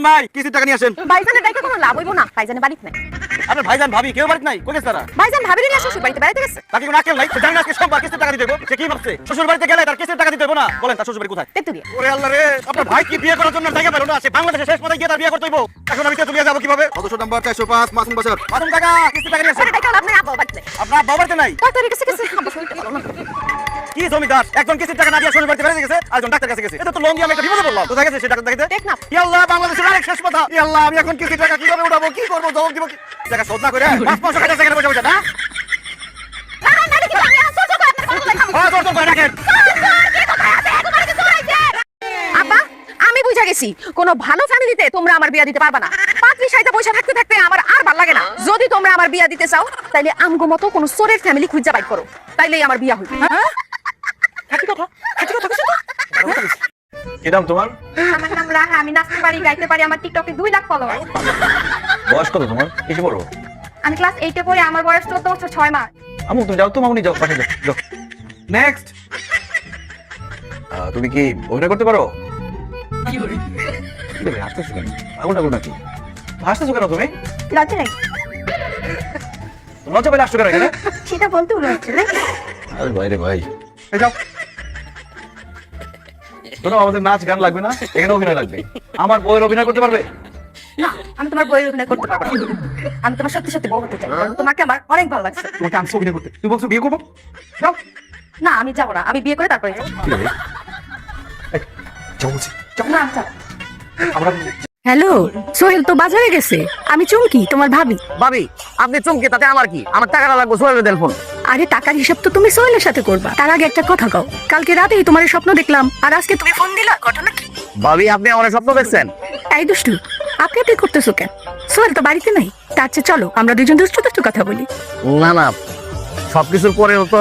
আসেন ভাই, কিস্তির টাকা নিয়ে আসেন। ভাইজানের ডাইকে কোনো লাভ হইব না, ভাইজানের বাড়িতে নাই। আপনার ভাইজান ভাবি কেউ বাড়িতে নাই, কই গেছে তারা? ভাইজান ভাবিরে নিয়ে শ্বশুর বাড়িতে বেড়াইতে গেছে। তাকে কোনো আকেল নাই? জানেন আজকে সোমবার কিস্তির টাকা দিতে হইব। সে কি ভাবছে শ্বশুর বাড়িতে গেলে তার কিস্তির টাকা দিতে হইব না? বলেন তার শ্বশুর বাড়ি কোথায়? তেতুরিয়া। ওরে আল্লাহ রে, আপনার ভাই কি বিয়ে করার জন্য জায়গা পেল না? সে বাংলাদেশে শেষ পথে গিয়ে তার বিয়ে করতে হইব। এখন আমি তেতুলিয়া যাব কিভাবে? সদস্য নাম্বার 405 মাসুম বাজার। মাসুম কাকা, কিস্তির টাকা নিয়ে আসেন। আরে ডাইকে আপনার আব্বা বাড়িতে নাই। আপনার আব্বা বাড়িতে নাই? ডাক্তারের কাছে গেছে, আব্বা শরীরটা ভালো না। কি জমিদার একজন কিস্তির টাকা না দিয়ে শ্বশুর বাড়িতে বেড়াতে গেছে, আরেকজন ডাক্তার কাছে গেছে। এটা তো লঙ্গি আমি একটা বিপদে পড়লাম। কোথায় গেছে সে ডাক্তার দেখাইতে? টেকনাফ। ইয়া আল্লাহ, বাংলাদেশের আরেক শেষ কথা। ইয়া আল্লাহ, আমি এখন কিস্তির টাকা কিভাবে উঠাবো, কি করবো, জবাব দিব কি? টাকা শোধ না করে 500 টাকা সেখানে বসে বসে না? না না দেখি আমি সহ্য করে আপনার কথা বললাম। হ্যাঁ, জোর জোর করে রাখেন। আব্বা আমি বুঝা গেছি কোন ভালো ফ্যামিলিতে তোমরা আমার বিয়া দিতে পারবা না। পাত্রী সাইতে পয়সা থাকতে থাকতে আমার আর ভালো লাগে না। যদি তোমরা আমার বিয়া দিতে চাও তাইলে আমগো মতো কোন সোরের ফ্যামিলি খুঁজে বাইর করো, তাইলেই আমার বিয়া হইবে। কি কথা কি নাম তোমার? আমার নাম রাহা, আমি নাচতে পারি, গাইতে পারি, আমার টিকটকে 2 লাখ ফলোয়ার। বয়স কত তোমার? কিসে পড়ো? আমি ক্লাস 8 এ পড়ি, আমার বয়স 14 বছর 6 মাস। আমু তুমি যাও তো, মামুনি যাও, পাশে যাও। নেক্সট। তুমি কি অভিনয় করতে পারো? কি করে? হাসতেছো কেন? আগুনটা নাকি? হাসতেছো কেন তুমি? লজ্জা নাই? লজ্জা পেলে আসছো কেন এখানে? সেটা বলতে লজ্জা নাই? আরে ভাই রে ভাই, এই যাও। শোনো, আমাদের নাচ গান লাগবে না, এখানে অভিনয় লাগবে। আমার বউয়ের অভিনয় করতে পারবে? না, আমি তোমার বইয়ের অভিনয় করতে পারবো না। আমি তোমার সত্যি সত্যি বউ হতে চাই, কারণ তোমাকে আমার অনেক ভালো লাগছে। তোমাকে আনছো অভিনয় করতে, তুই বলছো বিয়ে করবো? যাও। না আমি যাবো না, আমি বিয়ে করে তারপরে যাবো। কি রে? এই, যাও বলছি, যাও। না আমি যাবো। আমরা হ্যালো, সোহেল তো বাজারে গেছে। আমি চুমকি, তোমার ভাবি। ভাবি, আপনি চমকে তাতে আমার কি? আমার টাকাটা লাগবে, সোহেলের দেন ফোন। আরে টাকার হিসাব তো তুমি সোহেলের সাথে করবা। তার আগে একটা কথা কও, কালকে রাতেই তোমার স্বপ্ন দেখলাম, আর আজকে তুমি ফোন দিলা, ঘটনা কি? ভাবি, আপনি আমার স্বপ্ন দেখছেন? এই দুষ্টু, আপনি আপনি করতেছো কেন? সোহেল তো বাড়িতে নাই। তার চেয়ে চলো আমরা দুজন দুষ্টু দুষ্টু কথা বলি। না না, সবকিছুর পরেও তো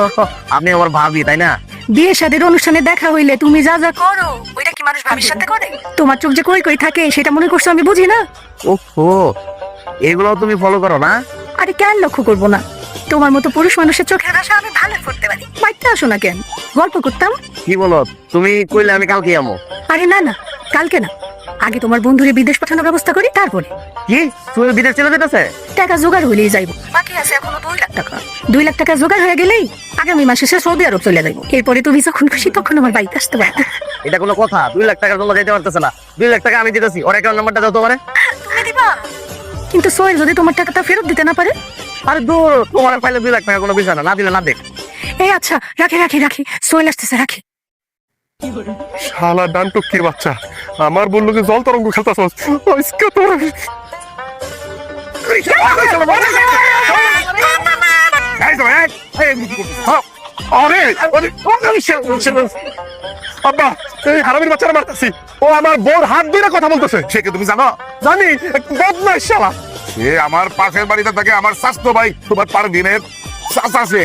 আপনি আমার ভাবি, তাই না? বিয়ে শাদীর অনুষ্ঠানে দেখা হইলে তুমি যা যা করো, ওইটা কি মানুষ ভাবির সাথে করে? তোমার চোখ যে কই কই থাকে সেটা মনে করছো আমি বুঝি না? ওহো, এগুলো তুমি ফলো করো না? আরে কেন লক্ষ্য করবো না? তোমার মতো পুরুষ মানুষের চোখের আশা আমি ভালো করতে পারি। বাড়িতে আসো না কেন, গল্প করতাম। কি বলো তুমি? কইলে আমি কালকে আমো। আরে না না, কালকে না, আগে তোমার বন্ধুরে বিদেশ পাঠানোর ব্যবস্থা করি, তারপরে। কি তুমি বিদেশ চলে যেতেছে? টাকা জোগাড় হইলেই যাইব, বাকি আছে এখনো 2 লাখ টাকা। 2 লাখ টাকা জোগাড় হয়ে গেলেই আগামী মাসে সে সৌদি আরব চলে যাইব। এরপরে তুমি যখন খুশি তখন আমার বাড়িতে আসতে পারবে। এটা কোনো কথা? 2 লাখ টাকার জন্য যেতে পারতেছে না। 2 লাখ টাকা আমি দিতেছি, ওর অ্যাকাউন্ট নাম্বারটা দাও তোমারে। তুমি দিবা? কিন্তু সোহেল যদি তোমার টাকাটা ফেরত দিতে না পারে? আরে দূর, তোমার পাইলে 2 লাখ টাকা কোনো বিষয় না, না দিলে না দেখ। এই আচ্ছা, রাখি রাখি রাখি, সোহেল আসতেছে, রাখি। শালা ডানটুকির বাচ্চা, আমার বললো যে জল তরঙ্গ খেলতাছস, আজকে তোর আরে আব্বা, এই হারামির বাচ্চারা মারতাছি, ও আমার বোর হাত ধরে কথা বলতেছে। সে কি তুমি জানো? জানি, বদমাইশ শালা। সে আমার পাশের বাড়িতে থাকে, আমার স্বাস্থ্য ভাই তোমার পারভিনের চাচা। সে